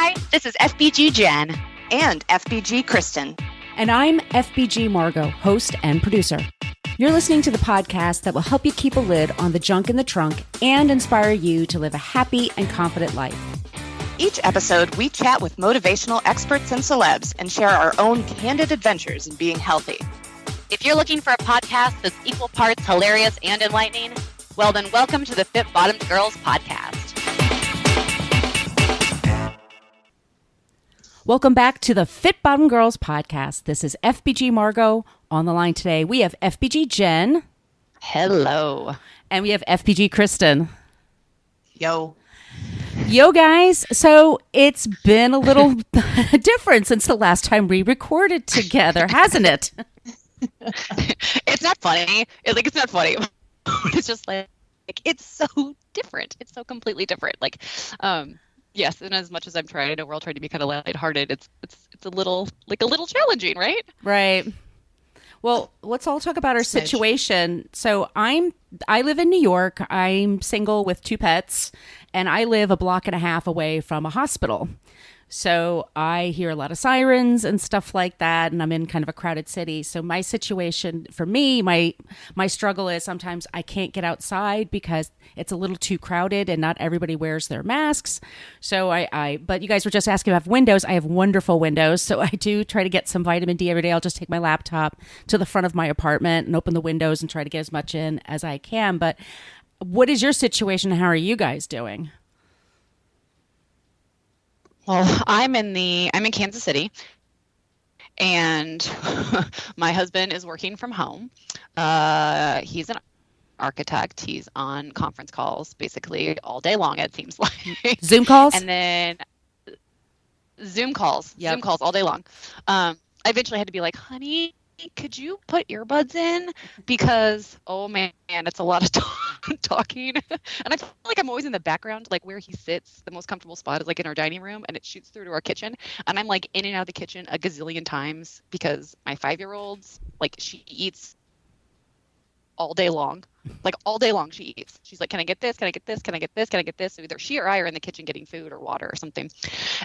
Hi, this is FBG Jen. And FBG Kristen. And I'm FBG Margo, host and producer. You're listening to the podcast that will help you keep a lid on the junk in the trunk and inspire you to live a happy and confident life. Each episode, we chat with motivational experts and celebs and share our own candid adventures in being healthy. If you're looking for a podcast that's equal parts hilarious and enlightening, well then welcome to the Fit Bottomed Girls podcast. Welcome back to the Fit Bottomed Girls podcast. This is FBG Margo. On the line today, we have FBG Jen. Hello. And we have FBG Kristen. Yo. Yo, guys. So it's been a little different since the last time we recorded together, hasn't it? It's not funny. It's not funny. It's just like it's so different. It's so completely different. Yes, and as much as I'm trying, I know we're all trying to be kind of lighthearted. It's a little challenging, right? Right. Well, let's all talk about our situation. So I live in New York. I'm single with 2 pets, and I live a block and a half away from a hospital. So I hear a lot of sirens and stuff like that, and I'm in kind of a crowded city. So my situation, for me, my struggle is sometimes I can't get outside because it's a little too crowded and not everybody wears their masks. So but you guys were just asking if I have windows. I have wonderful windows. So I do try to get some vitamin D every day. I'll just take my laptop to the front of my apartment and open the windows and try to get as much in as I can. But what is your situation? How are you guys doing? Well, I'm in Kansas City, and my husband is working from home. He's an architect. He's on conference calls basically all day long, it seems like. Zoom calls? And then Zoom calls. Yep. Zoom calls all day long. I eventually had to be like, honey, could you put earbuds in? Because, oh man, it's a lot of talking. And I feel like I'm always in the background, like where he sits. The most comfortable spot is like in our dining room, and it shoots through to our kitchen. And I'm like in and out of the kitchen a gazillion times because my 5-year-old's like, she eats all day long. Like all day long she eats. She's like, can I get this? Can I get this? Can I get this? Can I get this? So either she or I are in the kitchen getting food or water or something.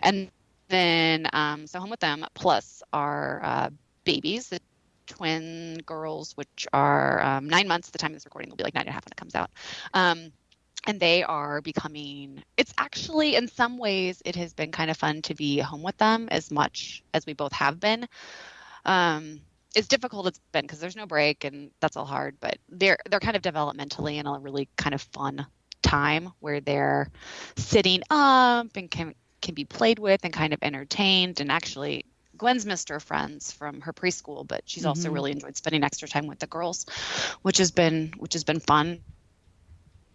And then, so home with them, plus our babies, the twin girls, which are 9 months at the time of this recording. They'll be like 9.5 when it comes out. And they are becoming, it's actually, in some ways, it has been kind of fun to be home with them as much as we both have been. It's difficult, it's been, because there's no break, and that's all hard, but they're kind of developmentally in a really kind of fun time where they're sitting up and can be played with and kind of entertained. And actually, Gwen's missed her friends from her preschool, but she's also really enjoyed spending extra time with the girls, which has been fun.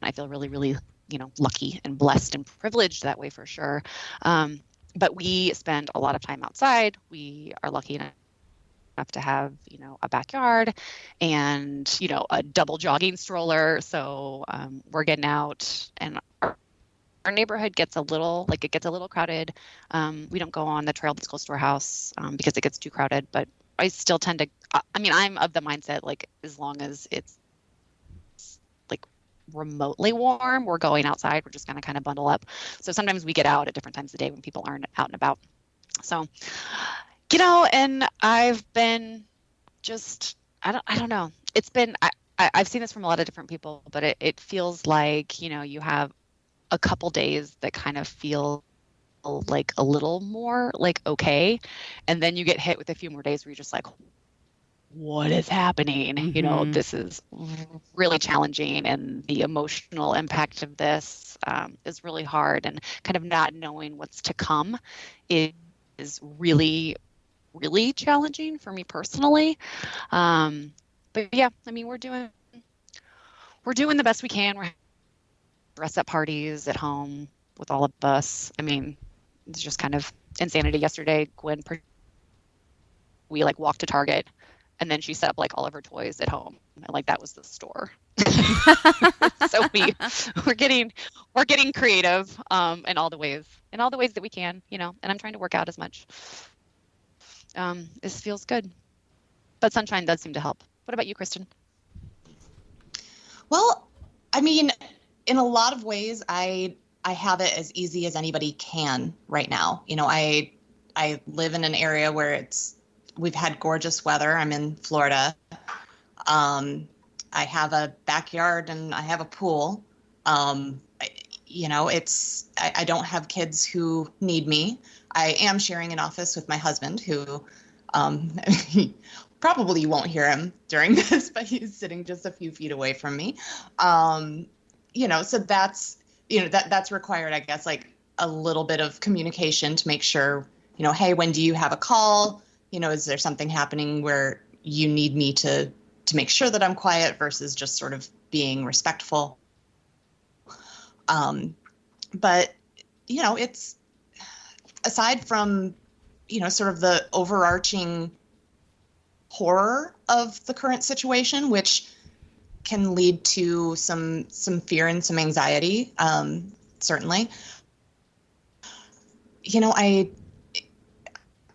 I feel really, really, lucky and blessed and privileged that way for sure. But we spend a lot of time outside. We are lucky enough to have, a backyard and, a double jogging stroller. So we're getting out, and our neighborhood gets a little crowded. We don't go on the trail that's close to our house because it gets too crowded, but I still tend to, I'm of the mindset, like, as long as it's like remotely warm, we're going outside. We're just going to kind of bundle up. So sometimes we get out at different times of the day when people aren't out and about. So, and I've been just, I don't know. It's been, I've seen this from a lot of different people, but it feels like, you have a couple days that kind of feel like a little more like okay, and then you get hit with a few more days where you're just like, what is happening? Mm-hmm. This is really challenging, and the emotional impact of this is really hard, and kind of not knowing what's to come is really, really challenging for me personally. But yeah, we're doing the best we can. We're dress up parties at home with all of us. It's just kind of insanity. Yesterday, we walked to Target, and then she set up all of her toys at home, and that was the store. So we're getting creative in all the ways that we can, and I'm trying to work out as much. This feels good, but sunshine does seem to help. What about you, Kristen? Well, in a lot of ways, I I have it as easy as anybody can right now. I live in an area where we've had gorgeous weather. I'm in Florida. I have a backyard and I have a pool. I don't have kids who need me. I am sharing an office with my husband who, probably you won't hear him during this, but he's sitting just a few feet away from me. So that's required, I guess, like a little bit of communication to make sure, hey, when do you have a call? Is there something happening where you need me to make sure that I'm quiet versus just sort of being respectful? But it's aside from, sort of the overarching horror of the current situation, which can lead to some fear and some anxiety, certainly.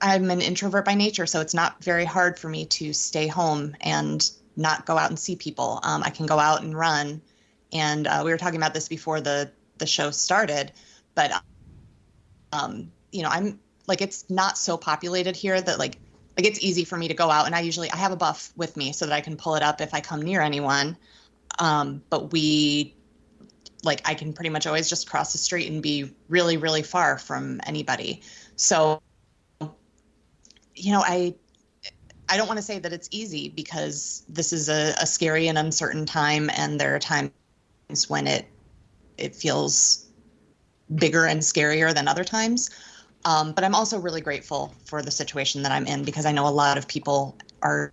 I'm an introvert by nature, so it's not very hard for me to stay home and not go out and see people. I can go out and run. And we were talking about this before the show started, but, I'm like, it's not so populated here that like it's easy for me to go out. And I have a buff with me so that I can pull it up if I come near anyone. But I can pretty much always just cross the street and be really, really far from anybody. So, I don't want to say that it's easy because this is a scary and uncertain time. And there are times when it feels bigger and scarier than other times. But I'm also really grateful for the situation that I'm in because I know a lot of people are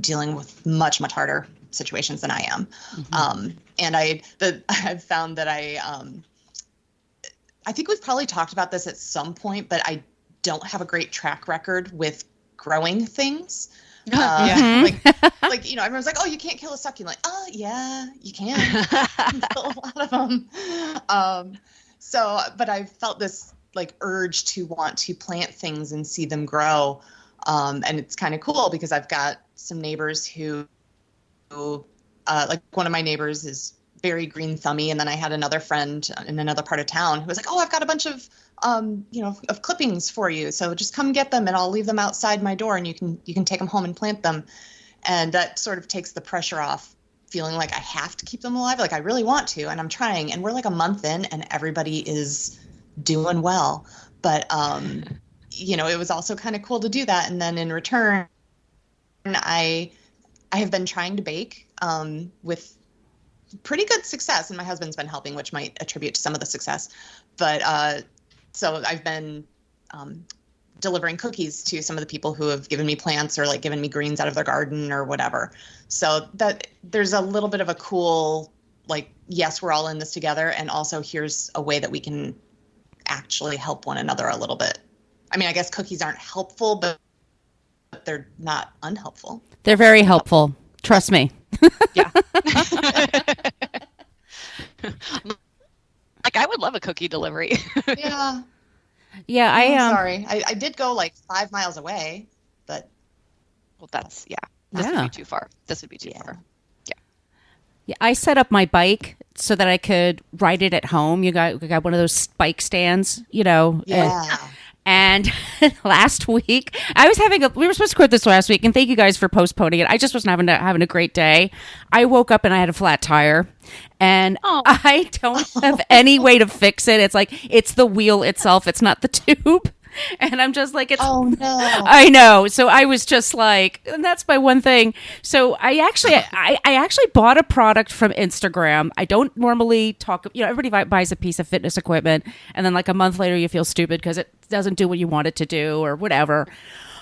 dealing with much, much harder situations than I am. Mm-hmm. And I've found that I think we've probably talked about this at some point, but I don't have a great track record with growing things. Everyone's like, oh, you can't kill a succulent. Oh, yeah, you can. Kill a lot of them. But I felt this like urge to want to plant things and see them grow. And it's kind of cool because I've got some neighbors who like one of my neighbors is very green thummy. And then I had another friend in another part of town who was like, oh, I've got a bunch of clippings for you. So just come get them and I'll leave them outside my door and you can take them home and plant them. And that sort of takes the pressure off feeling like I have to keep them alive. Like I really want to, and I'm trying, and we're like a month in and everybody is doing well. But, it was also kind of cool to do that. And then in return, I have been trying to bake, with pretty good success, and my husband's been helping, which might attribute to some of the success. But, so I've been, delivering cookies to some of the people who have given me plants or like given me greens out of their garden or whatever. So that there's a little bit of a cool, like, yes, we're all in this together. And also here's a way that we can actually help one another a little bit. I mean, I guess cookies aren't helpful, but they're not unhelpful. They're very helpful. Trust me. Yeah. Like I would love a cookie delivery. Yeah. Yeah, I'm sorry. I did go like 5 miles away, but that's This would be too far. This would be too far. Yeah, I set up my bike so that I could ride it at home. We got one of those bike stands, Yeah. And last week, we were supposed to quit this last week, and thank you guys for postponing it. I just wasn't having a great day. I woke up and I had a flat tire, and I don't have any way to fix it. It's like, it's the wheel itself. It's not the tube. And I'm just like, oh no. I know. So I was just like, and that's my one thing. So I actually bought a product from Instagram. I don't normally talk, everybody buys a piece of fitness equipment and then like a month later you feel stupid because it doesn't do what you want it to do or whatever.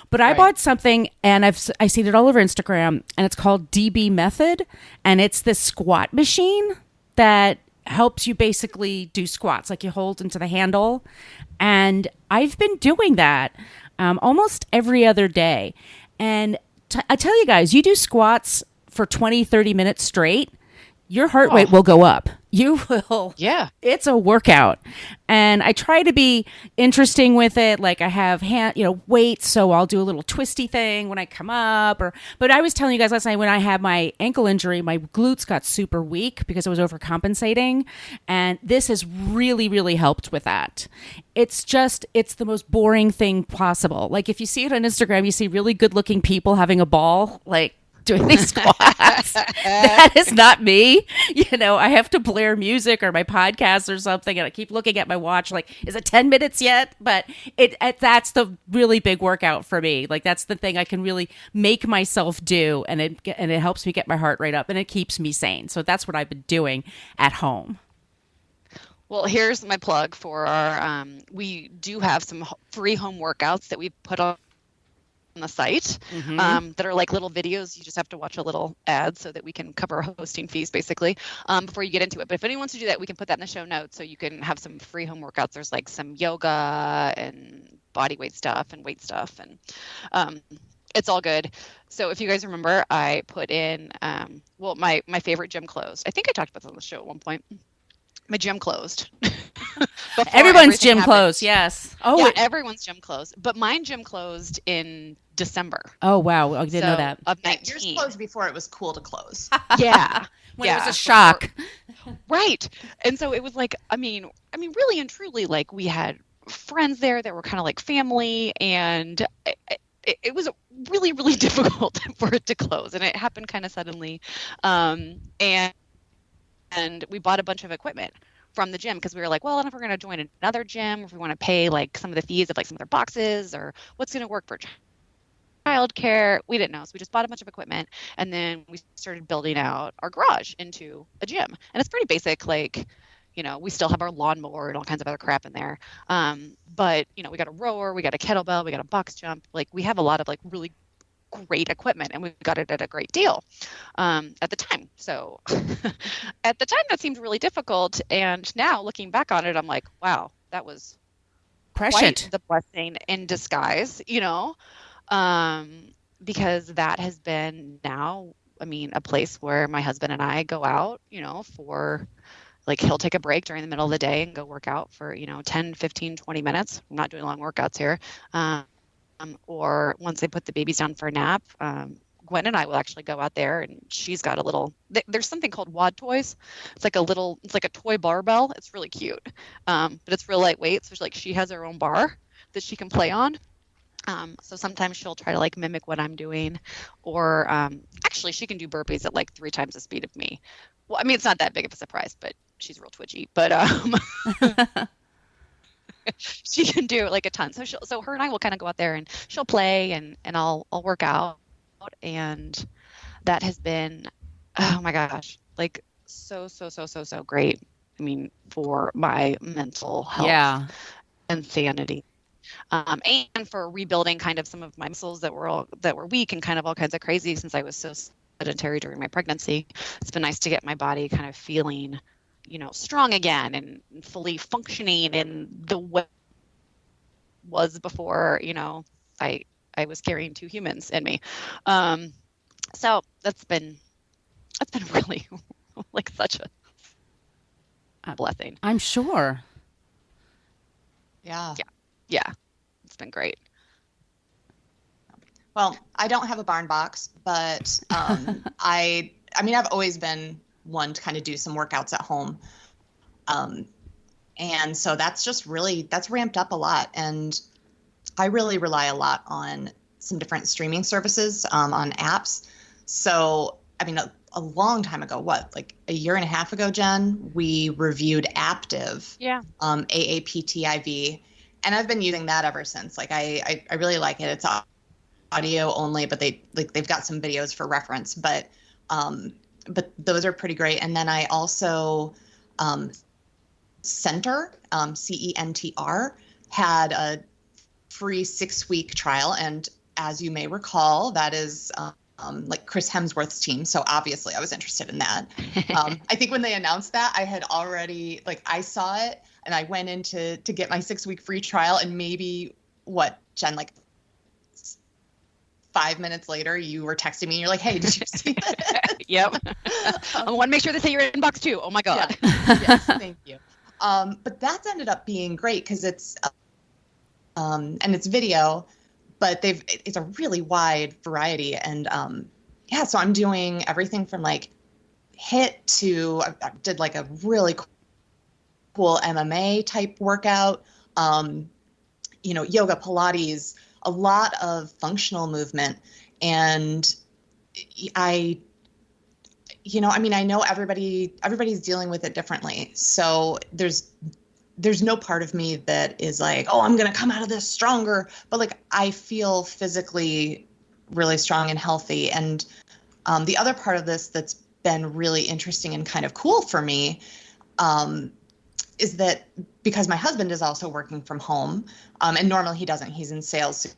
But I bought something and I seen it all over Instagram, and it's called DB Method, and it's this squat machine that helps you basically do squats. Like you hold into the handle, and I've been doing that almost every other day. And I tell you guys, you do squats for 20, 30 minutes straight, your heart rate will go up. You will. Yeah. It's a workout. And I try to be interesting with it. Like I have weights, so I'll do a little twisty thing when I come up but I was telling you guys last night when I had my ankle injury, my glutes got super weak because I was overcompensating, and this has really really helped with that. It's the most boring thing possible. Like if you see it on Instagram, you see really good-looking people having a ball, like doing these squats. That is not me. I have to blare music or my podcast or something, and I keep looking at my watch like, is it 10 minutes yet? But that's the really big workout for me. Like that's the thing I can really make myself do, and it helps me get my heart rate up, and it keeps me sane. So that's what I've been doing at home. Well, here's my plug for our, we do have some free home workouts that we put on the site that are like little videos. You just have to watch a little ad so that we can cover hosting fees basically before you get into it. But if anyone wants to do that, we can put that in the show notes so you can have some free home workouts. There's like some yoga and body weight stuff and weight stuff, and it's all good. So if you guys remember, I put in my favorite gym closed. I think I talked about this on the show at one point. My gym closed. Everyone's gym closed, yes. Oh, yeah, everyone's gym closed. But mine gym closed in December. Oh, wow. I didn't know that. Of 19. Yours closed before it was cool to close. Yeah. When it was a shock. Right. And so it was like, I mean, really and truly, like we had friends there that were kind of like family, and it was really, really difficult for it to close. And it happened kind of suddenly. And we bought a bunch of equipment from the gym because we were like, well, I don't know if we're going to join another gym, if we want to pay like some of the fees of like some of their boxes, or what's going to work for childcare. We didn't know. So we just bought a bunch of equipment, and then we started building out our garage into a gym. And it's pretty basic. Like, we still have our lawnmower and all kinds of other crap in there. But, we got a rower, we got a kettlebell, we got a box jump. Like we have a lot of like really great equipment, and we got it at a great deal at the time. So at the time that seemed really difficult, and now looking back on it, I'm like, wow, that was prescient, quite the blessing in disguise, because that has been now, a place where my husband and I go out, for like, he'll take a break during the middle of the day and go work out for 10, 15, 20 minutes. I'm not doing long workouts here. Or once they put the babies down for a nap, Gwen and I will actually go out there, and she's got a little, there's something called Wad Toys. It's like a toy barbell. It's really cute. But it's real lightweight. So like she has her own bar that she can play on. So sometimes she'll try to like mimic what I'm doing, or actually she can do burpees at like 3 times the speed of me. Well, it's not that big of a surprise, but she's real twitchy, but she can do like a ton. So her and I will kind of go out there, and she'll play, and I'll work out, and that has been, oh my gosh, like so great. For my mental health and sanity, and for rebuilding kind of some of my muscles that were weak and kind of all kinds of crazy since I was so sedentary during my pregnancy. It's been nice to get my body kind of feeling strong again and fully functioning in the way it was before, I was carrying 2 humans in me. So that's been really like such a blessing. I'm sure. Yeah. It's been great. Well, I don't have a barn box, but I've always been one to kind of do some workouts at home. And so that's ramped up a lot. And I really rely a lot on some different streaming services, on apps. So, a long time ago, like a year and a half ago, Jen, we reviewed Aptiv, AAPTIV, and I've been using that ever since. Like I really like it. It's audio only, but they've got some videos for reference, but those are pretty great. And then I also, Center, CENTR, had a free 6-week trial. And as you may recall, that is like Chris Hemsworth's team. So obviously I was interested in that. I think when they announced that, I had already, I saw it, and I went in to get my 6-week free trial, and maybe Jen, like 5 minutes later, you were texting me and you're like, hey, did you see that? Yep. I want to make sure they say your inbox too. Oh my God. Yeah. Yes, thank you. But that's ended up being great because it's, and it's video, but it's a really wide variety. And yeah, so I'm doing everything from like HIIT to, I did like a really cool MMA type workout, yoga, Pilates, a lot of functional movement. And I know everybody's dealing with it differently. So there's no part of me that is like, oh, I'm going to come out of this stronger. But like, I feel physically really strong and healthy. And the other part of this that's been really interesting and kind of cool for me is that because my husband is also working from home, and normally he doesn't, he's in sales. So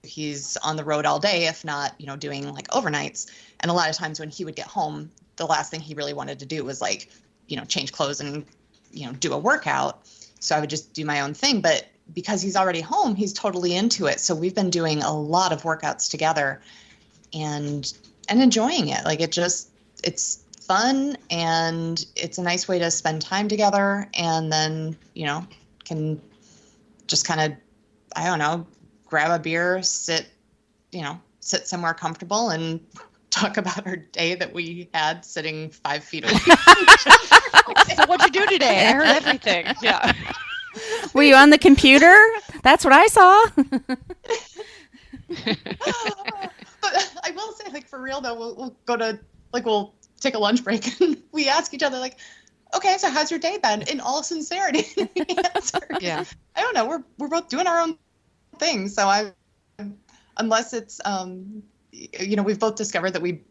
he's on the road all day, if not, doing like overnights. And a lot of times when he would get home, the last thing he really wanted to do was like, change clothes and, do a workout. So I would just do my own thing. But because he's already home, he's totally into it. So we've been doing a lot of workouts together and enjoying it. Like it's fun and it's a nice way to spend time together. And then, can just kind of, I don't know, grab a beer, sit somewhere comfortable and talk about our day that we had sitting 5 feet away. So what'd you do today? I heard everything. Yeah. Were you on the computer? That's what I saw. But I will say, like, for real though, we'll go to, like, we'll take a lunch break and we ask each other, like, okay, so how's your day been? In all sincerity, we answer, yeah, I don't know, we're both doing our own thing. So unless it's we've both discovered that we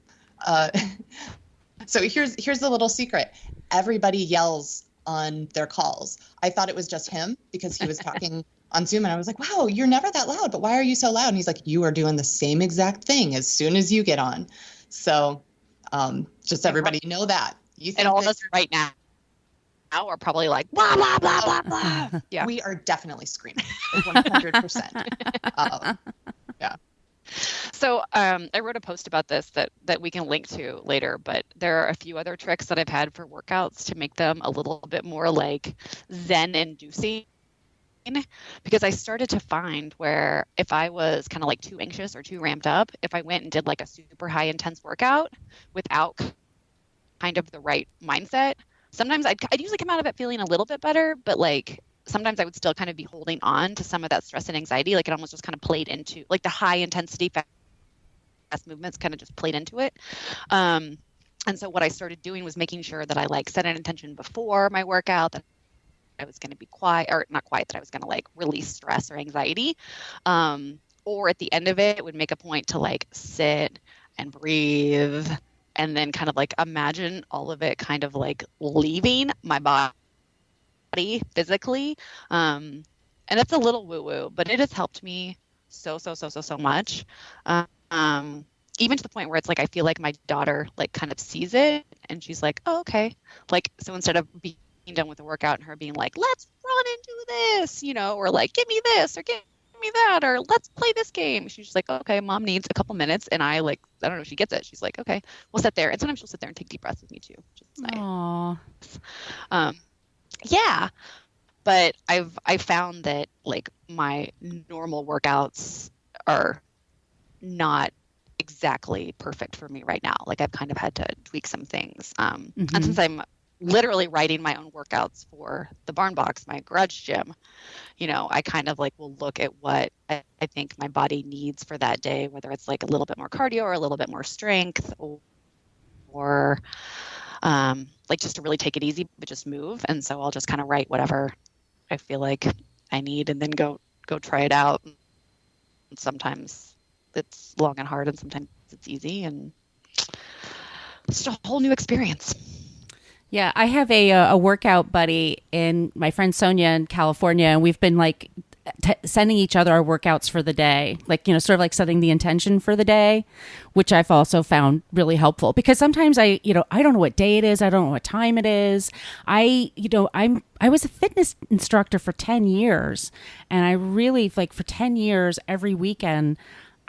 so here's the little secret. Everybody yells on their calls. I thought it was just him because he was talking on Zoom and I was like, wow, you're never that loud, but why are you so loud? And he's like, you are doing the same exact thing as soon as you get on. So just everybody know that. You think and all of us right now are probably like blah blah blah blah blah. Yeah, we are definitely screaming 100%. Yeah. So I wrote a post about this that we can link to later, but there are a few other tricks that I've had for workouts to make them a little bit more like Zen inducing, because I started to find where if I was kind of like too anxious or too ramped up, if I went and did like a super high intense workout without kind of the right mindset, sometimes I'd usually come out of it feeling a little bit better, but like sometimes I would still kind of be holding on to some of that stress and anxiety. Like it almost just kind of played into like the high intensity fast movements kind of just played into it. And so what I started doing was making sure that I like set an intention before my workout that I was going to be quiet, or not quiet, that I was going to like release stress or anxiety. Or at the end of it, would make a point to like sit and breathe and then kind of like imagine all of it kind of like leaving my body physically. And it's a little woo-woo, but it has helped me so much. Even to the point where it's like I feel like my daughter like kind of sees it and she's like, oh, okay. Like, so instead of being done with the workout and her being like, let's run and do this, or like, give me this or give me that, or let's play this game. She's just like, okay, mom needs a couple minutes. And I don't know, she gets it. She's like, okay, we'll sit there. And sometimes she'll sit there and take deep breaths with me too, which is nice. Yeah. But I found that like my normal workouts are not exactly perfect for me right now. Like I've kind of had to tweak some things. And since I'm literally writing my own workouts for the Barn Box, my garage gym, I kind of like will look at what I think my body needs for that day, whether it's like a little bit more cardio or a little bit more strength or like just to really take it easy, but just move. And so I'll just kind of write whatever I feel like I need and then go try it out. And sometimes it's long and hard and sometimes it's easy, and it's just a whole new experience. Yeah, I have a workout buddy in my friend Sonia in California, and we've been like sending each other our workouts for the day, like, sort of like setting the intention for the day, which I've also found really helpful because sometimes I don't know what day it is. I don't know what time it is. I was a fitness instructor for 10 years, and I really, like, for 10 years, every weekend,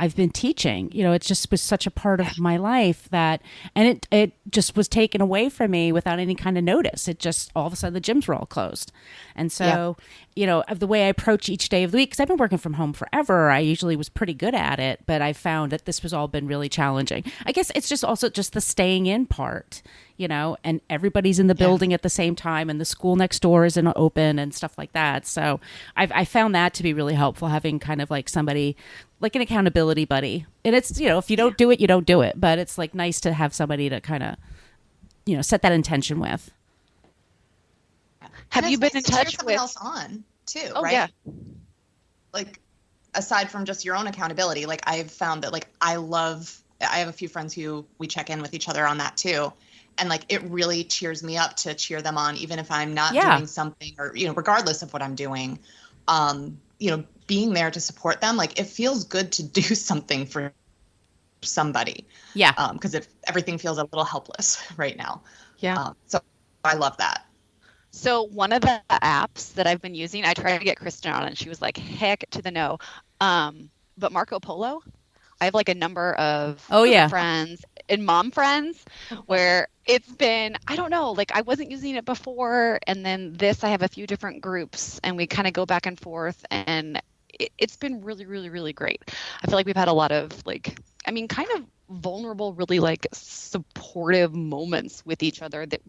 I've been teaching. It just was such a part of my life that, and it just was taken away from me without any kind of notice. It just, all of a sudden the gyms were all closed. And so, of the way I approach each day of the week, because I've been working from home forever, I usually was pretty good at it, but I found that this was all been really challenging. I guess it's just also just the staying in part, and everybody's in the building at the same time, and the school next door isn't open and stuff like that. So I found that to be really helpful, having kind of like somebody, like an accountability buddy. And it's, if you don't do it, you don't do it. But it's like nice to have somebody to kind of, set that intention with. Have you been in touch someone with else on too? Oh, right? yeah. Like, aside from just your own accountability, like I've found that, like, I have a few friends who we check in with each other on that too. And like, it really cheers me up to cheer them on, even if I'm not doing something, or, regardless of what I'm doing, being there to support them. Like, it feels good to do something for somebody. Yeah. Because everything feels a little helpless right now. Yeah. So I love that. So one of the apps that I've been using, I tried to get Kristen on, and she was like, heck to the no. But Marco Polo, I have like a number of friends and mom friends where it's been, I don't know, like I wasn't using it before. And then I have a few different groups, and we kind of go back and forth, and it's been really, really, really great. I feel like we've had a lot of kind of vulnerable, really like supportive moments with each other that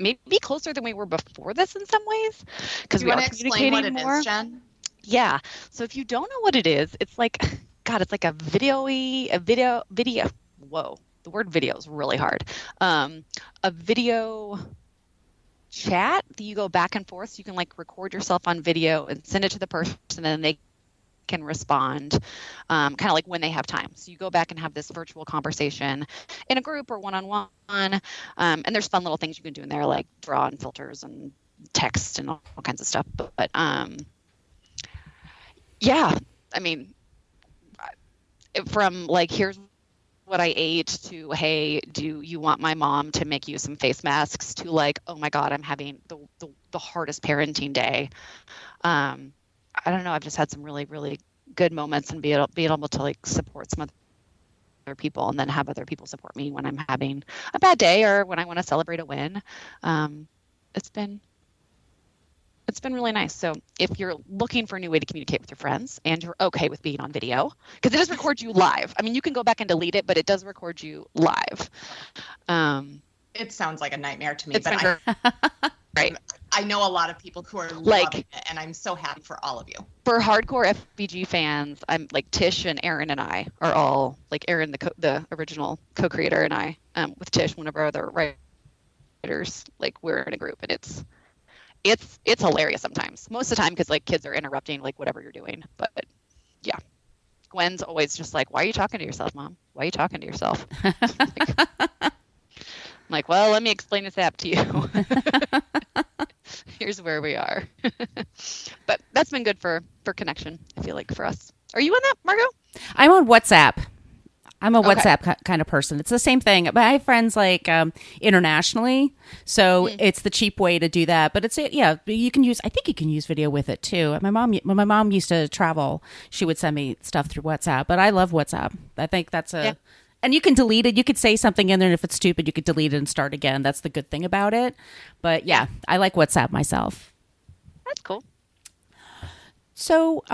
maybe closer than we were before this in some ways, because we are communicating more. Explain what it is, Jen? Yeah. So if you don't know what it is, it's like, God, it's like a video. Whoa, the word video is really hard. A video chat that you go back and forth. So you can like record yourself on video and send it to the person, and then they can respond kind of like when they have time. So you go back and have this virtual conversation in a group or one-on-one. And there's fun little things you can do in there, like draw and filters and text and all kinds of stuff. But yeah, I mean, from like, here's what I ate, to, hey, do you want my mom to make you some face masks, to like, oh my God, I'm having the hardest parenting day. I don't know. I've just had some really, really good moments, and being able to like support some other people, and then have other people support me when I'm having a bad day or when I want to celebrate a win. It's been really nice. So if you're looking for a new way to communicate with your friends, and you're okay with being on video, because it does record you live. I mean, you can go back and delete it, but it does record you live. It sounds like a nightmare to me, but right. I know a lot of people who are like, loving it, and I'm so happy for all of you. For hardcore FBG fans, I'm like, Tish and Aaron and I are all like, Aaron, the original co-creator, and I, with Tish, one of our other writers, like we're in a group, and it's hilarious sometimes. Most of the time, because like kids are interrupting like whatever you're doing. But yeah, Gwen's always just like, "Why are you talking to yourself, Mom? Why are you talking to yourself?" I'm like, well, let me explain this app to you. Here's where we are. But that's been good for connection, I feel like, for us. Are you on that, Margo? I'm on WhatsApp. I'm a WhatsApp kind of person. It's the same thing. But I have friends like internationally, so it's the cheap way to do that. But you can use. I think you can use video with it too. When my mom used to travel, she would send me stuff through WhatsApp. But I love WhatsApp. I think that's and you can delete it. You could say something in there, and if it's stupid, you could delete it and start again. That's the good thing about it. But yeah, I like WhatsApp myself. That's cool. So,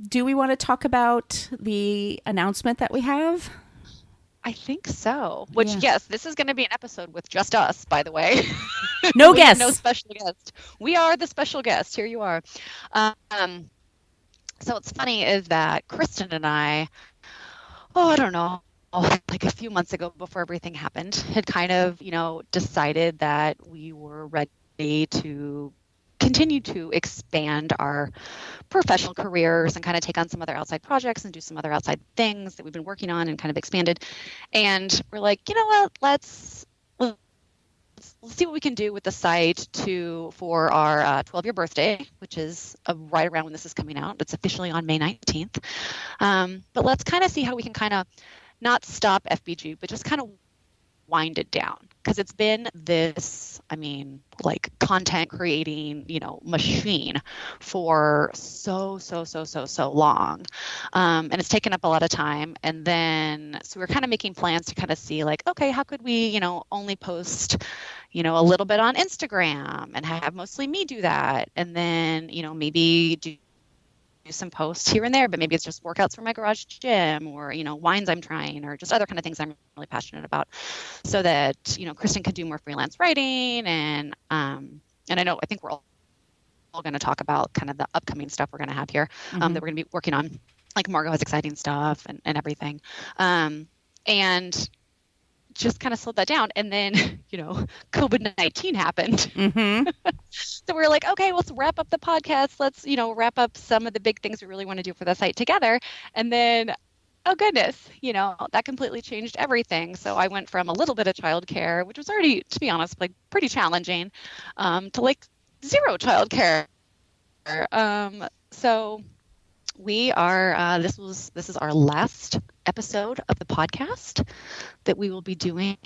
do we want to talk about the announcement that we have? I think so. Which, yes, this is going to be an episode with just us, by the way. No guests. No special guest. We are the special guest. Here you are. So what's funny is that Kristen and I, I don't know, like a few months ago before everything happened, had kind of, decided that we were ready to continue to expand our professional careers and kind of take on some other outside projects and do some other outside things that we've been working on and kind of expanded. And we're like, you know what, let's see what we can do with the site for our 12-year birthday, which is right around when this is coming out. It's officially on May 19th. But let's kind of see how we can kind of not stop FBG, but just kind of wind it down, because it's been this, I mean, like content creating, machine for so long. And it's taken up a lot of time. And then, so we're kind of making plans to kind of see like, okay, how could we, only post, a little bit on Instagram and have mostly me do that. And then, maybe do some posts here and there, but maybe it's just workouts for my garage gym, or wines I'm trying, or just other kind of things I'm really passionate about, so that Kristen could do more freelance writing. And I think we're all going to talk about kind of the upcoming stuff we're going to have here, that we're going to be working on. Like Margo has exciting stuff and everything, and just kind of slowed that down. And then, COVID-19 happened. So we're like, okay, let's wrap up the podcast. Let's, wrap up some of the big things we really want to do for the site together. And then, oh goodness, that completely changed everything. So I went from a little bit of childcare, which was already, to be honest, like pretty challenging, to like zero childcare. So we are, this is our last episode of the podcast that we will be doing.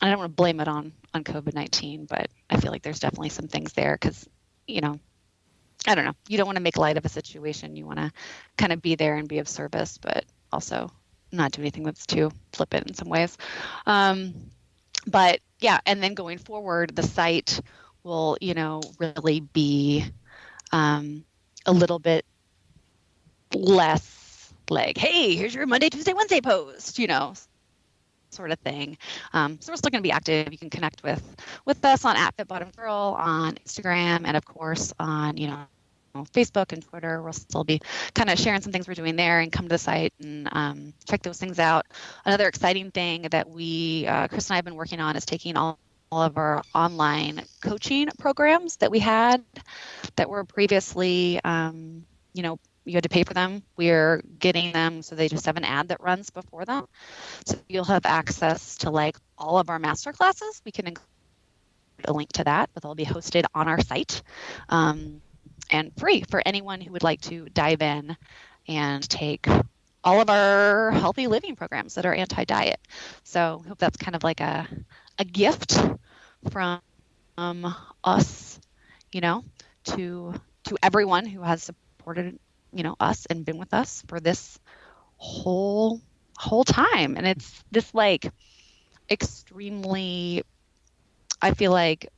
I don't want to blame it on COVID-19, but I feel like there's definitely some things there, because, I don't know, you don't want to make light of a situation. You want to kind of be there and be of service, but also not do anything that's too flippant in some ways. But yeah, and then going forward, the site will, really be a little bit less like, hey, here's your Monday, Tuesday, Wednesday post, sort of thing. So we're still going to be active. You can connect with us on @FitBottomGirl on Instagram, and of course on Facebook and Twitter. We'll still be kind of sharing some things we're doing there, and come to the site and check those things out. Another exciting thing that Chris and I have been working on, is taking all of our online coaching programs that we had that were previously, you had to pay for them. We're getting them so they just have an ad that runs before them. So you'll have access to like all of our master classes. We can include a link to that, but they'll be hosted on our site, and free for anyone who would like to dive in and take all of our healthy living programs that are anti-diet. So I hope that's kind of like a gift from us, to everyone who has supported us and been with us for this whole time. And it's this like extremely, I feel like,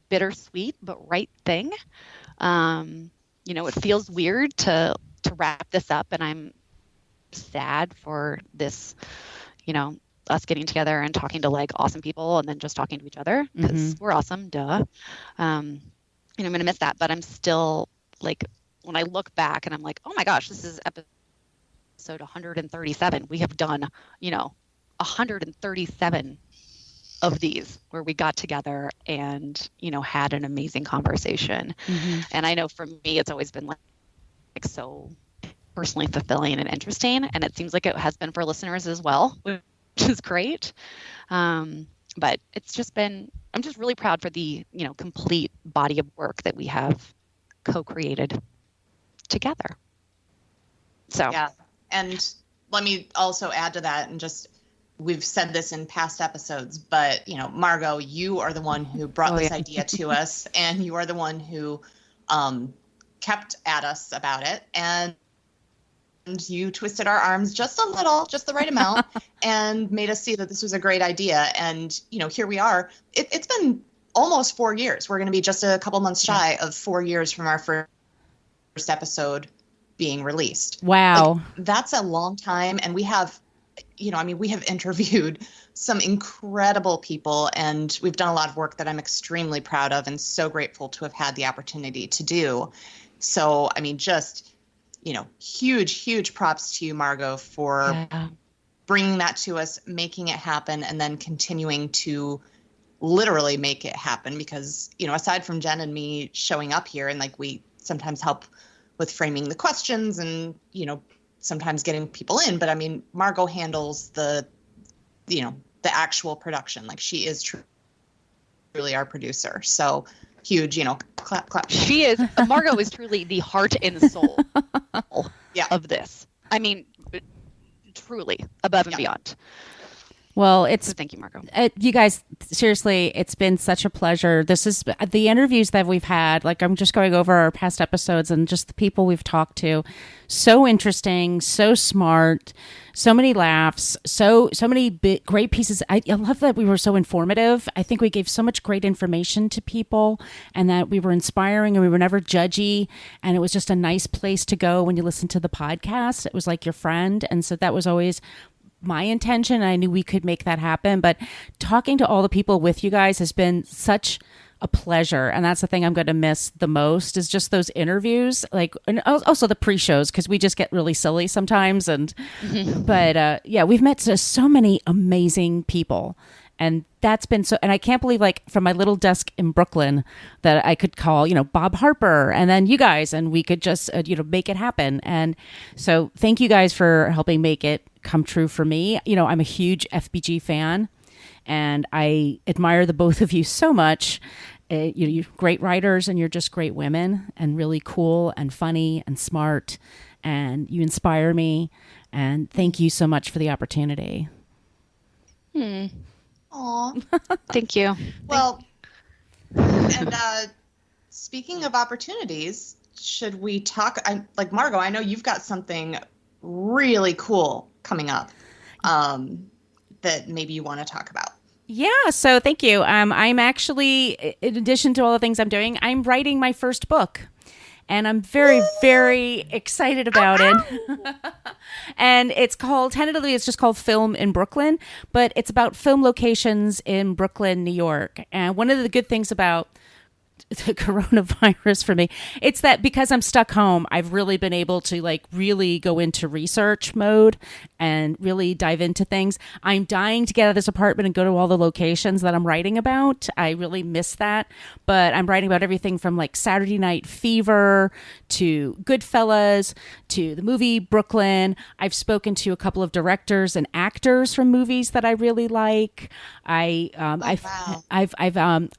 bittersweet but right thing. It feels weird to wrap this up, and I'm sad for this, us getting together and talking to like awesome people, and then just talking to each other, because we're awesome, duh. I'm gonna miss that, but I'm still like, when I look back and I'm like, oh my gosh, this is episode 137. We have done, 137 of these where we got together and, had an amazing conversation. And I know for me, it's always been like so personally fulfilling and interesting. And it seems like it has been for listeners as well, which is great. But it's just been, I'm just really proud for the, complete body of work that we have co-created together. So yeah, and let me also add to that, and just, we've said this in past episodes, but Margo, you are the one who brought this idea to us, and you are the one who kept at us about it, and you twisted our arms just a little, just the right amount, and made us see that this was a great idea. And here we are. It's been almost 4 years. We're going to be just a couple months shy of 4 years from our first episode being released. Wow. Like, that's a long time. And we have, we have interviewed some incredible people, and we've done a lot of work that I'm extremely proud of and so grateful to have had the opportunity to do. So, just, huge props to you, Margo, for bringing that to us, making it happen, and then continuing to literally make it happen. Because, aside from Jen and me showing up here, and like, we sometimes help with framing the questions and, sometimes getting people in, but Margo handles the actual production. Like, she is truly our producer. So huge, clap. She is, Margo is truly the heart and soul of this. Truly above and beyond. Well, it's So thank you, Margo. you guys, seriously, it's been such a pleasure. This is the interviews that we've had. Like, I'm just going over our past episodes and just the people we've talked to. So interesting, so smart, so many laughs, so many great pieces. I love that we were so informative. I think we gave so much great information to people, and that we were inspiring, and we were never judgy, and it was just a nice place to go when you listen to the podcast. It was like your friend, and so that was always my intention. I knew we could make that happen, but talking to all the people with you guys has been such a pleasure, and that's the thing I'm going to miss the most is just those interviews, like, and also the pre-shows, because we just get really silly sometimes. And but yeah, we've met so many amazing people, and that's been so, and I can't believe, like, from my little desk in Brooklyn, that I could call, Bob Harper and then you guys, and we could just, make it happen. And so thank you guys for helping make it come true for me. I'm a huge FBG fan, and I admire the both of you so much. You're great writers, and you're just great women, and really cool and funny and smart, and you inspire me. And thank you so much for the opportunity. Aw. Thank you. Well, and speaking of opportunities, should we talk? Like, Margo, I know you've got something really cool coming up that maybe you want to talk about. Yeah, so thank you. I'm actually, in addition to all the things I'm doing, I'm writing my first book. And I'm very, very excited about it. And tentatively, it's just called Film in Brooklyn, but it's about film locations in Brooklyn, New York. And one of the good things about the coronavirus for me, it's that because I'm stuck home, I've really been able to, like, really go into research mode and really dive into things. I'm dying to get out of this apartment and go to all the locations that I'm writing about. I really miss that. But I'm writing about everything from, like, Saturday Night Fever to Goodfellas to the movie Brooklyn. I've spoken to a couple of directors and actors from movies that I really like. I've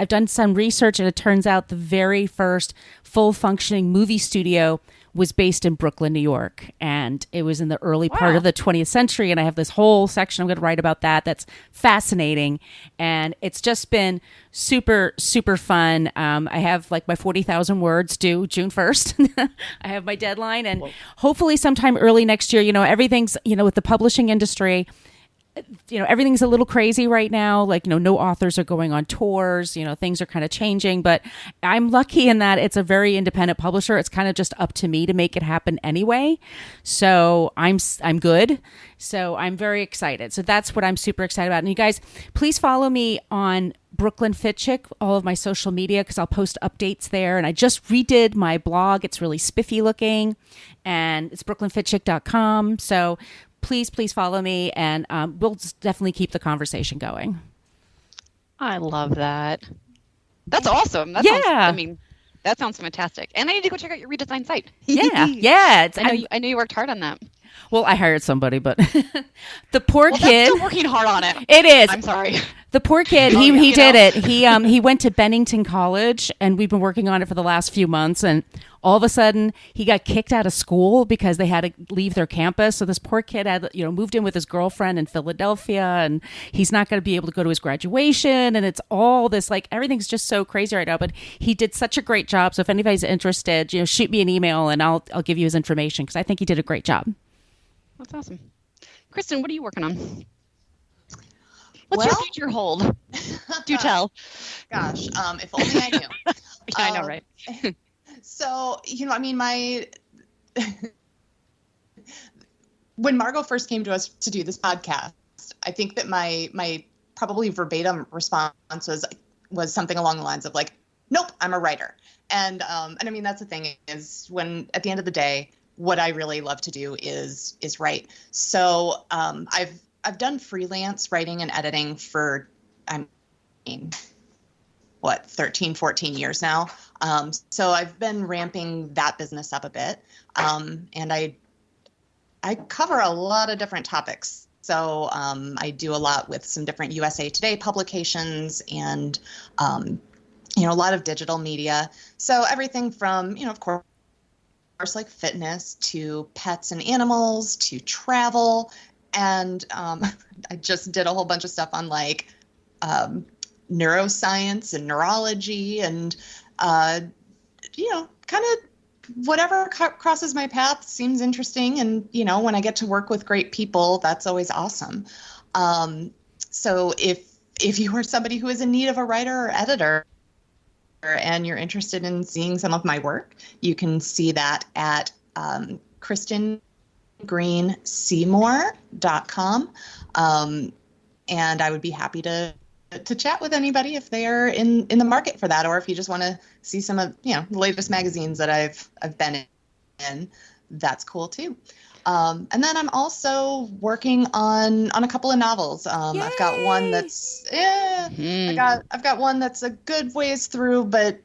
done some research, and it turns out the very first full functioning movie studio was based in Brooklyn, New York, and it was in the early part of the 20th century. And I have this whole section I'm going to write about that. That's fascinating, and it's just been super, super fun. I have, like, my 40,000 words due June 1st. I have my deadline, and hopefully sometime early next year. Everything's, with the publishing industry, everything's a little crazy right now. Like, no authors are going on tours, things are kind of changing, but I'm lucky in that it's a very independent publisher. It's kind of just up to me to make it happen anyway. So I'm good. So I'm very excited. So that's what I'm super excited about. And you guys, please follow me on Brooklyn Fit Chick, all of my social media, because I'll post updates there. And I just redid my blog. It's really spiffy looking, and it's brooklynfitchick.com. So please follow me, and we'll definitely keep the conversation going. I love that. That's awesome. That sounds fantastic. And I need to go check out your redesigned site. Yeah. I know you worked hard on that. Well, I hired somebody, but the poor kid. That's still working hard on it. It is. I'm sorry. The poor kid. He did it. He went to Bennington College, and we've been working on it for the last few months. And all of a sudden, he got kicked out of school because they had to leave their campus. So this poor kid had, moved in with his girlfriend in Philadelphia, and he's not going to be able to go to his graduation. And it's all this, like, everything's just so crazy right now. But he did such a great job. So if anybody's interested, shoot me an email, and I'll give you his information, because I think he did a great job. That's awesome. Kristen, what are you working on? What's your future hold? Do tell. Gosh, if only I knew. Yeah, I know, right? So, when Margo first came to us to do this podcast, I think that my probably verbatim response was something along the lines of, like, nope, I'm a writer. And I mean, that's the thing, is when at the end of the day, what I really love to do is write. So I've done freelance writing and editing for, 13, 14 years now. So I've been ramping that business up a bit. And I cover a lot of different topics. So I do a lot with some different USA Today publications, and a lot of digital media. So everything from, of course, like fitness to pets and animals to travel, And I just did a whole bunch of stuff on like neuroscience and neurology and, kind of whatever crosses my path seems interesting. And, when I get to work with great people, that's always awesome. So if you are somebody who is in need of a writer or editor and you're interested in seeing some of my work, you can see that at KristenGreenSeymour.com. And I would be happy to chat with anybody if they are in the market for that, or if you just want to see some of the latest magazines that I've been in, that's cool too. And then I'm also working on a couple of novels. I've got one that's I've got one that's a good ways through, but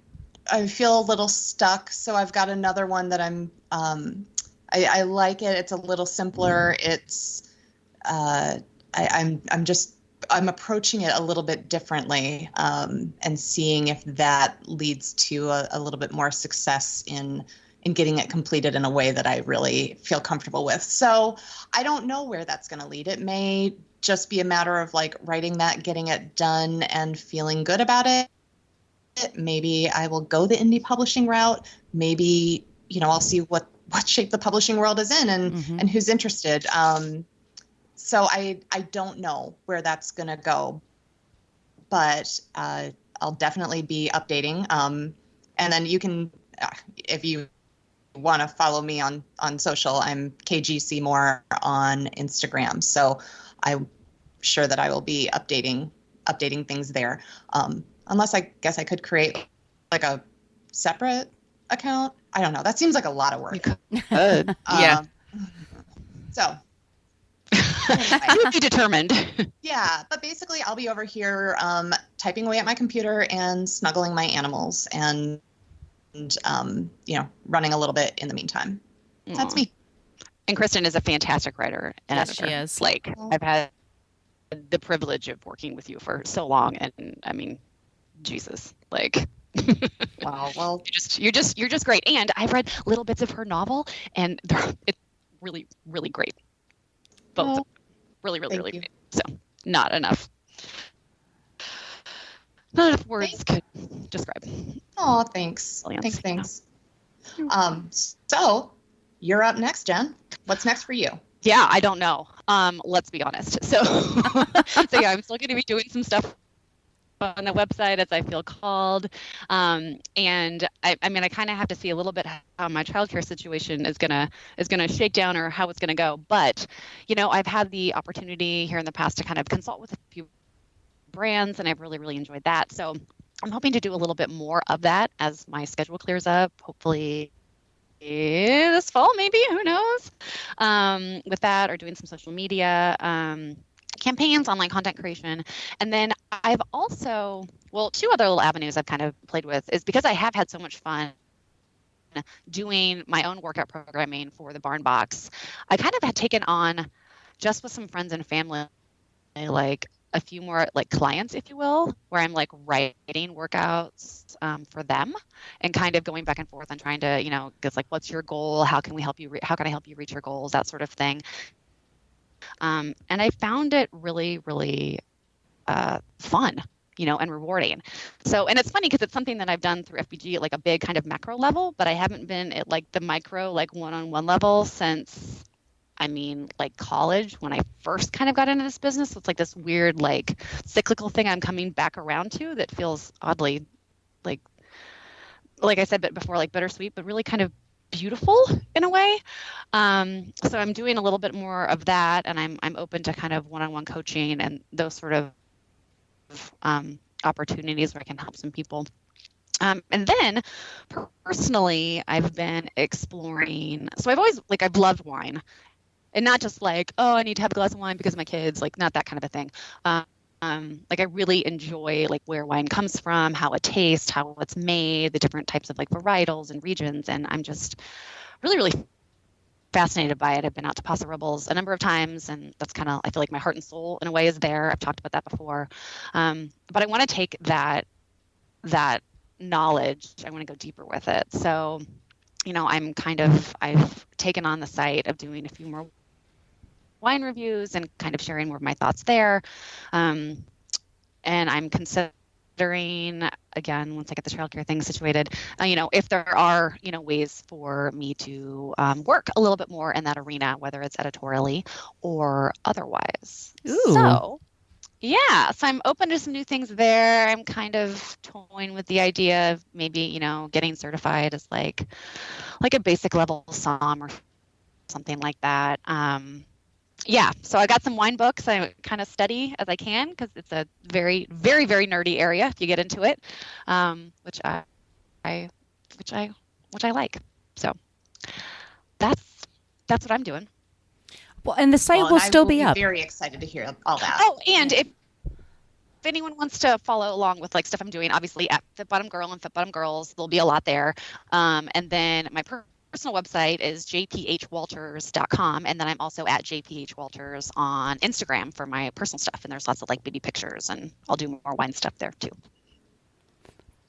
I feel a little stuck. So I've got another one that I like it. It's a little simpler. It's I'm approaching it a little bit differently, and seeing if that leads to a little bit more success in getting it completed in a way that I really feel comfortable with. So I don't know where that's going to lead. It may just be a matter of like writing that, getting it done, and feeling good about it. Maybe I will go the indie publishing route. Maybe, I'll see what shape the publishing world is in and who's interested. So I don't know where that's going to go, but I'll definitely be updating. And then you can, if you want to follow me on social, I'm KG Seymour on Instagram. So I'm sure that I will be updating things there. Unless I guess I could create like a separate account. I don't know. That seems like a lot of work. You could. Yeah. So. You would be determined. Yeah, but basically I'll be over here typing away at my computer and snuggling my animals and running a running in the meantime. Aww. That's me. And Kristen is a fantastic writer and yes, editor. She is. Like, I've had the privilege of working with you for so long, and I mean, Jesus, like. Wow. Well, you're just great. And I've read little bits of her novel, and it's really, really great. Both. Oh, really, really, really you. great. So not enough words could describe. Oh, thanks. Brilliance, Thanks. So you're up next, Jen. What's next for you? Yeah, I don't know. Let's be honest. So yeah, I'm still going to be doing some stuff on the website as I feel called. And I mean, I kind of have to see a little bit how my childcare situation is gonna shake down or how it's gonna go. But, I've had the opportunity here in the past to kind of consult with a few brands, and I've really, really enjoyed that. So I'm hoping to do a little bit more of that as my schedule clears up, hopefully this fall, maybe, who knows, with that, or doing some social media, campaigns, online content creation. And then I've also, two other little avenues I've kind of played with is because I have had so much fun doing my own workout programming for the Barn Box. I kind of had taken on, just with some friends and family, like a few more like clients, if you will, where I'm like writing workouts for them and kind of going back and forth and trying to, it's like, what's your goal? How can we help you? How can I help you reach your goals? That sort of thing. And I found it really, really fun, and rewarding. So, and it's funny because it's something that I've done through FBG at like a big kind of macro level, but I haven't been at like the micro, like one-on-one level since, like college, when I first kind of got into this business. So it's like this weird, like cyclical thing I'm coming back around to that feels oddly like I said before, like bittersweet, but really kind of beautiful in a way. So I'm doing a little bit more of that, and I'm open to kind of one-on-one coaching and those sort of opportunities where I can help some people. And then personally, I've been exploring, so I've loved wine, and not just like, oh, I need to have a glass of wine because of my kids, like not that kind of a thing. Like I really enjoy like where wine comes from, how it tastes, how it's made, the different types of like varietals and regions. And I'm just really, really fascinated by it. I've been out to Paso Robles a number of times, and that's kind of, I feel like my heart and soul in a way is there. I've talked about that before. But I want to take that knowledge, I want to go deeper with it. So, I've taken on the site of doing a few more wine reviews and kind of sharing more of my thoughts there. And I'm considering, again, once I get the childcare thing situated, if there are, ways for me to work a little bit more in that arena, whether it's editorially or otherwise. Ooh. So I'm open to some new things there. I'm kind of toying with the idea of maybe, getting certified as like a basic level SOM or something like that. So I got some wine books I kind of study as I can because it's a very, very, very nerdy area if you get into it, which I like. So that's what I'm doing. Well, and the site will still be up. Very excited to hear all that. Oh, and if anyone wants to follow along with like stuff I'm doing, obviously at Fit Bottom Girl and Fit Bottom Girls, there'll be a lot there. And then my personal website is jphwalters.com, and then I'm also at jphwalters on Instagram for my personal stuff, and there's lots of like beauty pictures, and I'll do more wine stuff there too.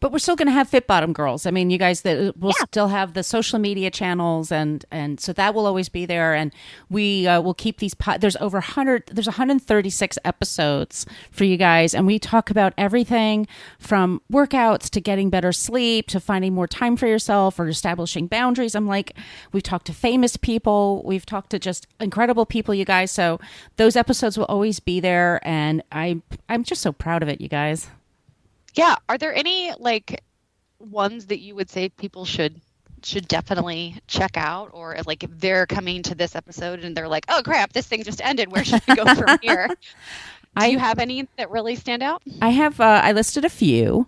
But we're still going to have Fit Bottom Girls. I mean, you guys will still have the social media channels, and so that will always be there. And we will keep these. There's 136 episodes for you guys, and we talk about everything from workouts to getting better sleep to finding more time for yourself or establishing boundaries. We've talked to famous people, we've talked to just incredible people, you guys. So those episodes will always be there, and I'm just so proud of it, you guys. Yeah. Are there any like ones that you would say people should definitely check out, or like if they're coming to this episode and they're like, oh crap, this thing just ended, where should I go from here? Do you have any that really stand out? I have, I listed a few.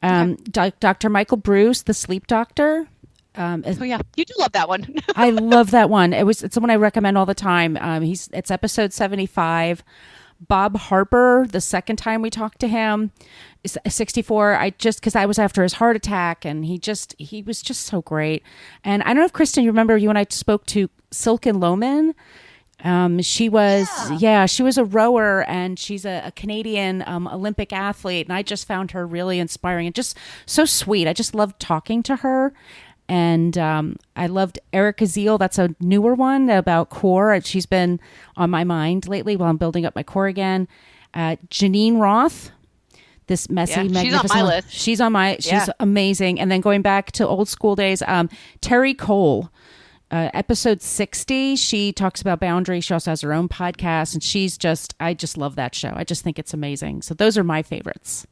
Dr. Michael Bruce, the sleep doctor. Oh yeah, you do love that one. I love that one. It's someone I recommend all the time. It's episode 75. Bob Harper, the second time we talked to him, is 64. Because I was after his heart attack, and he was just so great. And I don't know if Kristen, you remember, you and I spoke to Silken Lohman. She was a rower, and she's a Canadian Olympic athlete, and I just found her really inspiring and just so sweet. I just loved talking to her. And I loved Erica Zeal. That's a newer one about core. She's been on my mind lately while I'm building up my core again. Janine Roth, this messy, magnificent. She's on my list. She's amazing. And then going back to old school days, Terry Cole, episode 60. She talks about boundaries. She also has her own podcast, and I just love that show. I just think it's amazing. So those are my favorites.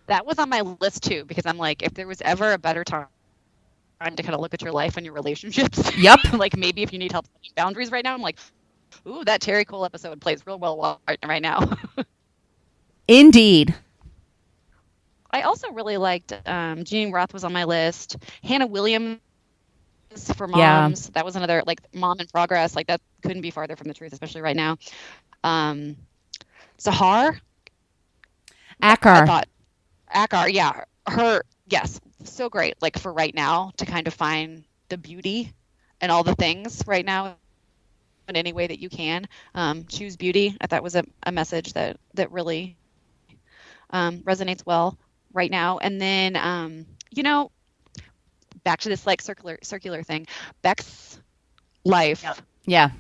That was on my list too, because I'm like, if there was ever a better time to kind of look at your life and your relationships. Yep. Like maybe if you need help setting boundaries right now, I'm like, ooh, that Terry Cole episode plays real well right now. Indeed. I also really liked Jeanine Roth was on my list. Hannah Williams for moms. Yeah. That was another like mom in progress. Like that couldn't be farther from the truth, especially right now. Sahar. Akar. Yeah. Yes. So great, like for right now, to kind of find the beauty and all the things right now in any way that you can. Choose beauty. I thought was a message that really resonates well right now. And then, back to this like circular thing, Beck's life. Yeah.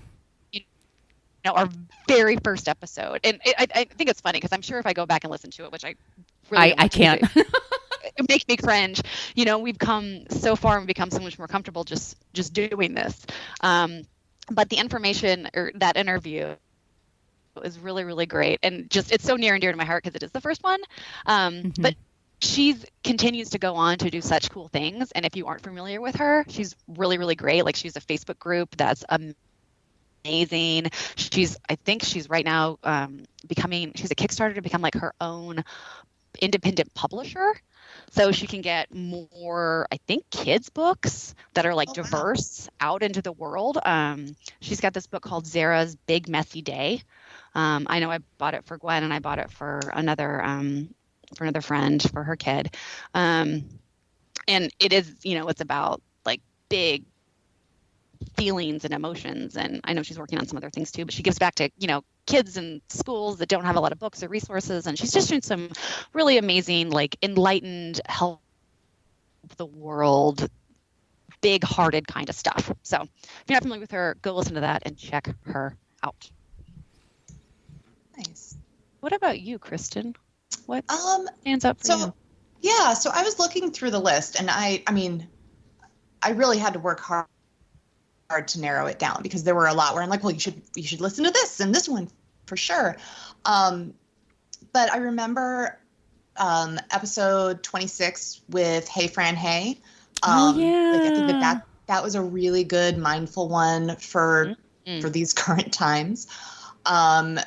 Our very first episode. And I think it's funny because I'm sure if I go back and listen to it, which I really I can't. It makes me cringe. We've come so far and become so much more comfortable just doing this. But the information or that interview is really, really great. And it's so near and dear to my heart because it is the first one. But she continues to go on to do such cool things. And if you aren't familiar with her, she's really, really great. Like she's a Facebook group that's amazing. I think she's right now she's a Kickstarter to become like her own independent publisher. So she can get more, I think, kids books that are like diverse out into the world. She's got this book called Zara's Big Messy Day. I know I bought it for Gwen, and I bought it for another friend for her kid. And it is, it's about like big feelings and emotions. And I know she's working on some other things too, but she gives back to, kids in schools that don't have a lot of books or resources. And she's just doing some really amazing, like enlightened, help the world, big hearted kind of stuff. So if you're not familiar with her, go listen to that and check her out. Nice. What about you, Kristen? What Um, stands up for so you? yeah, so I was looking through the list, and I mean, I really had to work hard to narrow it down because there were a lot where I'm like, well, you should listen to this and this one for sure. Um, but I remember episode 26 with Hey Fran Hey. Oh Like I think yeah. that was a really good mindful one for Mm-hmm. these current times. Um,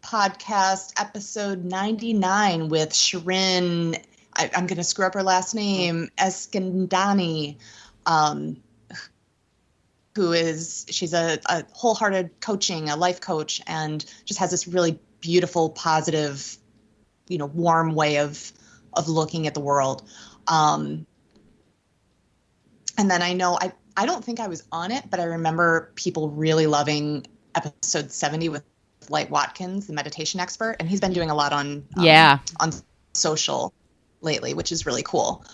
Podcast episode 99 with Shirin. I'm going to screw up her last name, Eskandani, um, she's a wholehearted coaching, a life coach, and just has this really beautiful, positive, warm way of looking at the world. And then I don't think I was on it, but I remember people really loving episode 70 with Light Watkins, the meditation expert, and he's been doing a lot on social lately, which is really cool.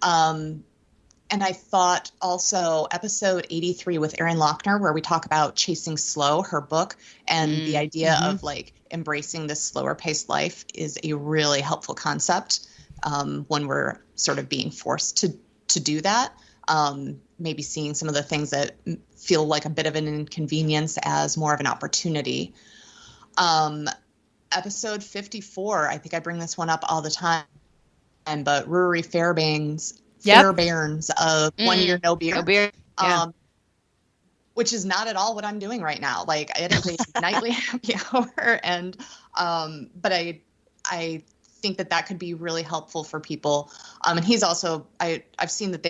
And I thought also episode 83 with Erin Lochner, where we talk about Chasing Slow, her book, and the idea of like embracing this slower paced life is a really helpful concept when we're sort of being forced to do that. Maybe seeing some of the things that feel like a bit of an inconvenience as more of an opportunity. Episode 54, I think I bring this one up all the time, but Rory Fairbairn's of 1 Year No Beer. No beer. Yeah. Which is not at all what I'm doing right now. Like it is a nightly happy hour, and but I think that could be really helpful for people. And he's also I've seen that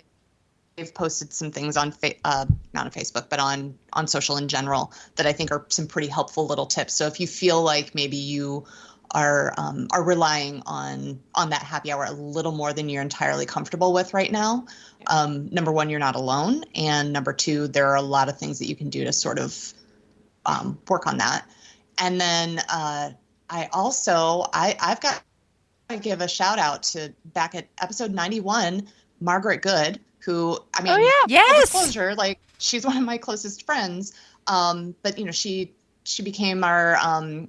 they've posted some things on not on Facebook, but on social in general that I think are some pretty helpful little tips. So if you feel like maybe you are relying on that happy hour a little more than you're entirely comfortable with right now, number one, you're not alone, and number two, there are a lot of things that you can do to sort of work on that. And then I've got to give a shout out to back at episode 91, Margaret Good, who, I mean, full disclosure, like she's one of my closest friends, but she became our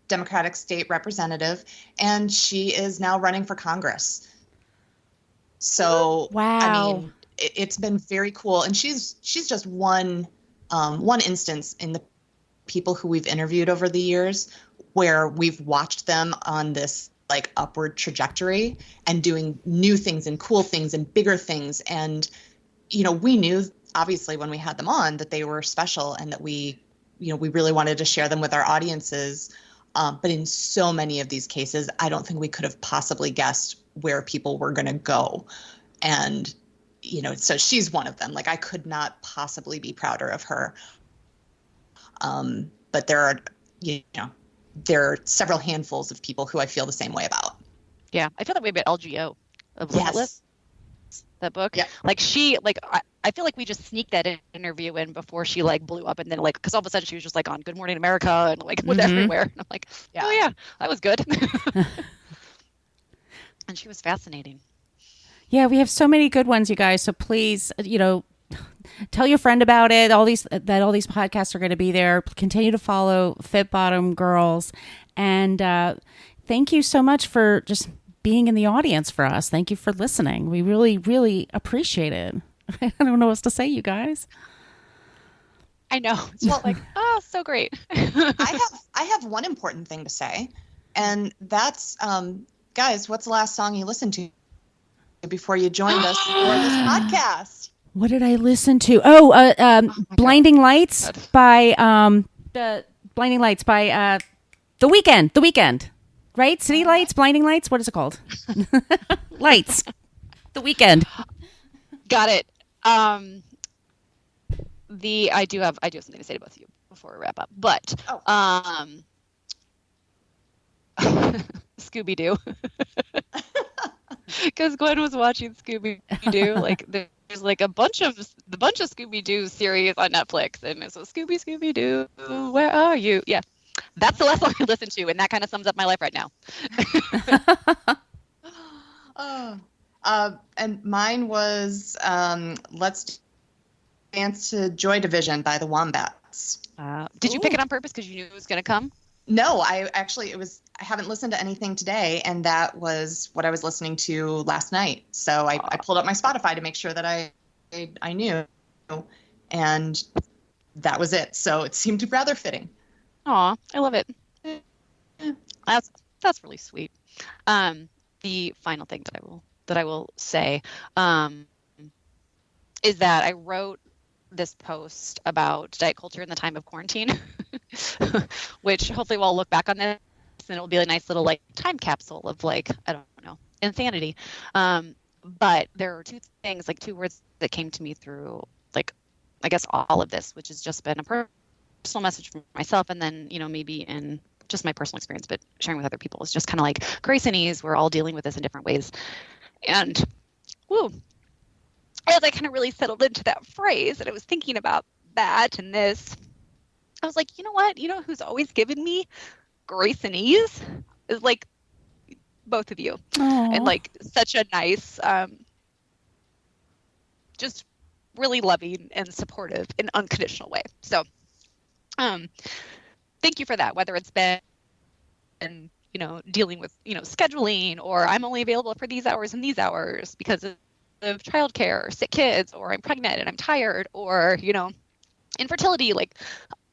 Democratic state representative, and she is now running for Congress. So, wow. I mean, it's been very cool, and she's just one instance in the people who we've interviewed over the years where we've watched them on this like upward trajectory and doing new things and cool things and bigger things. And, we knew obviously when we had them on that they were special and that we really wanted to share them with our audiences. But in so many of these cases, I don't think we could have possibly guessed where people were going to go. And, so she's one of them. Like I could not possibly be prouder of her. But there are several handfuls of people who I feel the same way about. Yeah, I feel that way about LGO of Limitless. That book. Yeah. Like I feel like we just sneaked that interview in before she like blew up, and then like because all of a sudden she was just like on Good Morning America and like was everywhere. And I'm like, oh yeah, that was good. And she was fascinating. Yeah, we have so many good ones, you guys. So please, tell your friend about it. All these podcasts are going to be there. Continue to follow Fit Bottom Girls, and thank you so much for just being in the audience for us. Thank you for listening. We really, really appreciate it. I don't know what else to say, you guys. I know. It's just like, oh, so great. I have one important thing to say, and that's, guys, what's the last song you listened to before you joined us for this podcast? What did I listen to? Blinding Lights by The Weeknd. The Weeknd. Right? City Lights, Blinding Lights. What is it called? Lights. The Weeknd. Got it. I do have something to say to both of you before we wrap up. But Scooby Doo, because Gwen was watching Scooby Doo. Like there's like a bunch of Scooby Doo series on Netflix, and it's Scooby Doo, where are you? Yeah. That's the last song I listen to, and that kind of sums up my life right now. And mine was Let's Dance to Joy Division by the Wombats. Did you pick it on purpose because you knew it was going to come? No, I haven't listened to anything today, and that was what I was listening to last night. So I pulled up my Spotify to make sure that I knew, and that was it. So it seemed rather fitting. Aw, I love it. That's really sweet. The final thing that I will say is that I wrote this post about diet culture in the time of quarantine, which hopefully we'll look back on this and it'll be a nice little like time capsule of like, I don't know, insanity. But there are two things, like two words that came to me through like, I guess all of this, which has just been a personal message for myself. And then, you know, maybe in just my personal experience, but sharing with other people is just kind of like grace and ease. We're all dealing with this in different ways. And woo, as I kind of really settled into that phrase and I was thinking about that and this, I was like, you know what? You know who's always given me grace and ease is like both of you. Aww. And like such a nice, just really loving and supportive in unconditional way. So thank you for that, whether it's been, you know, dealing with, you know, scheduling, or I'm only available for these hours and these hours because of childcare, sick kids, or I'm pregnant and I'm tired, or, you know, infertility, like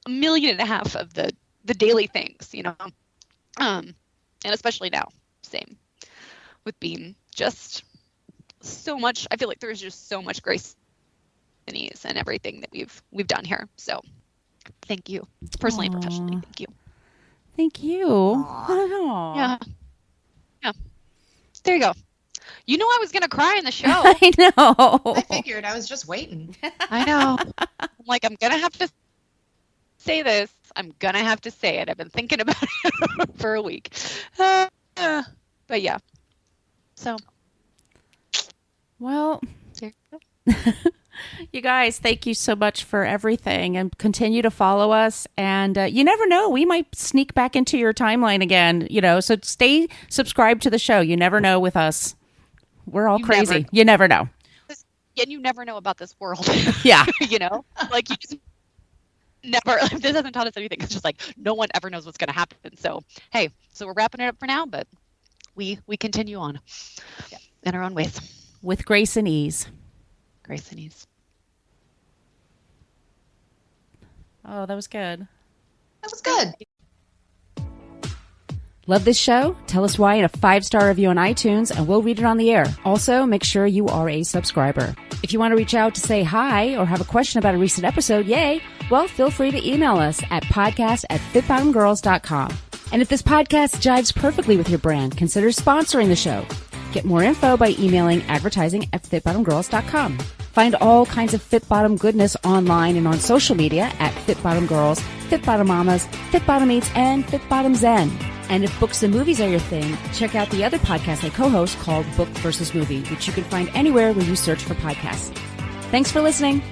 1.5 million of the daily things, you know, and especially now, same with being just so much. I feel like there's just so much grace and ease and everything that we've done here. So thank you, personally and professionally. Thank you. Thank you. Aww. Yeah. Yeah. There you go. You know I was going to cry in the show. I know. I figured. I was just waiting. I know. I'm like, I'm going to have to say this. I'm going to have to say it. I've been thinking about it for a week. But yeah. So. Well. There you go. You guys, thank you so much for everything, and continue to follow us. And you never know, we might sneak back into your timeline again, you know, so stay subscribed to the show. You never know with us. We're all crazy. You never know. And you never know about this world. Yeah. You know, like you just never, this hasn't taught us anything. It's just like, no one ever knows what's going to happen. So, hey, so we're wrapping it up for now, but we continue on in our own ways. With grace and ease. Grace and ease. Oh, that was good. That was good. Love this show? Tell us why in a 5-star review on iTunes, and we'll read it on the air. Also, make sure you are a subscriber. If you want to reach out to say hi or have a question about a recent episode, yay, well, feel free to email us at podcast@fitbottomgirls.com. And if this podcast jives perfectly with your brand, consider sponsoring the show. Get more info by emailing advertising@fitbottomgirls.com. Find all kinds of Fit Bottom goodness online and on social media at Fit Bottom Girls, Fit Bottom Mamas, Fit Bottom Eats, and Fit Bottom Zen. And if books and movies are your thing, check out the other podcast I co-host called Book versus Movie, which you can find anywhere where you search for podcasts. Thanks for listening.